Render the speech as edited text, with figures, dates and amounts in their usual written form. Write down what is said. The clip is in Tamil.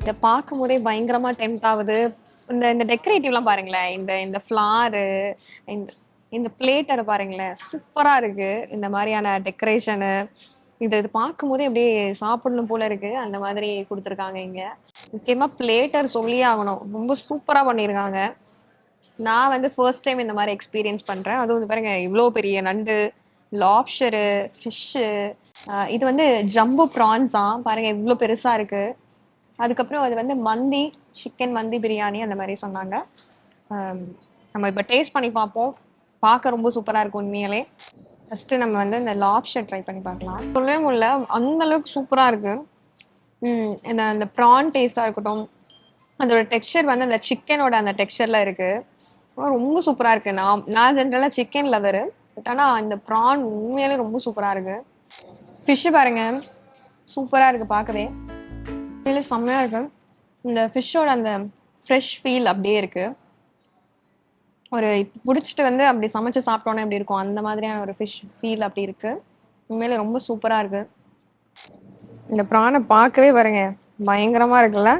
இத பார்க்கும்போதே பயங்கரமா டெம்ப்ட் ஆவுது. இந்த இந்த டெக்கரேட்டிவ்லாம் பாருங்களேன். இந்த இந்த ஃப்ளாரு, இந்த இந்த பிளேட்டர பாருங்களேன். சூப்பரா இருக்கு. இந்த மாரியான டெக்கரேஷனு. இது பார்க்கும்போதே அப்படியே சாப்பிடணும் போல இருக்கு. அந்த மாதிரி குடுத்துருக்காங்க இங்க. முக்கியமா பிளேட்டர் சொல்லியே ஆகணும். ரொம்ப சூப்பரா பண்ணியிருக்காங்க. நான் வந்து ஃபர்ஸ்ட் டைம் இந்த மாரி எக்ஸ்பீரியன்ஸ் பண்றேன். அதுவும் வந்து பாருங்க இவ்ளோ பெரிய நண்டு, லாப்ஸ்டரு, ஃபிஷ்ஷு இது வந்து ஜம்போ ப்ரான்ஸாம். பாருங்க இவ்ளோ பெருசா இருக்கு. அதுக்கப்புறம் அது வந்து மந்தி, சிக்கன் மந்தி பிரியாணி அந்த மாரி சொன்னாங்க. அம் நம்ம இப்ப டேஸ்ட் பண்ணி பார்ப்போம். பார்க்க ரொம்ப சூப்பரா இருக்கு உண்மையாலே. ஃபர்ஸ்ட்டு நம்ம வந்து இந்த லாப்ஸ்டர் ட்ரை பண்ணி பார்க்கலாம். சொல்லவே முடியல. அந்த அளவுக்கு சூப்பரா இருக்கு. இந்த அந்த ப்ரான் டேஸ்ட்டா இருக்கட்டும், அதோட டெக்ஸ்சர் வந்து அந்த சிக்கனோட அந்த டெக்ஸ்சர்ல இருக்கு. ரொம்ப சூப்பரா இருக்கு. நான் நான் ஜென்ரலா சிக்கன் லவரு. பட் ஆனா இந்த ப்ரான் உண்மையாலே ரொம்ப சூப்பரா இருக்கு. ஃபிஷ் பாருங்க. சூப்பரா இருக்கு பார்க்கவே. உண்மையிலே செம்மையா இருக்கு. இந்த ஃபிஷ்ஷோட அந்த ஃப்ரெஷ் ஃபீல் அப்படியே இருக்கு. ஒரு புடிச்சிட்டு வந்து அப்படி சமைச்சு சாப்பிட்டோன்னே எப்படி இருக்கும், அந்த மாதிரியான ஒரு ஃபிஷ் ஃபீல் அப்படி இருக்கு. உண்மையிலே ரொம்ப சூப்பரா இருக்கு. இந்த ப்ரான பார்க்கவே பாருங்க. பயங்கரமா இருக்குல்ல?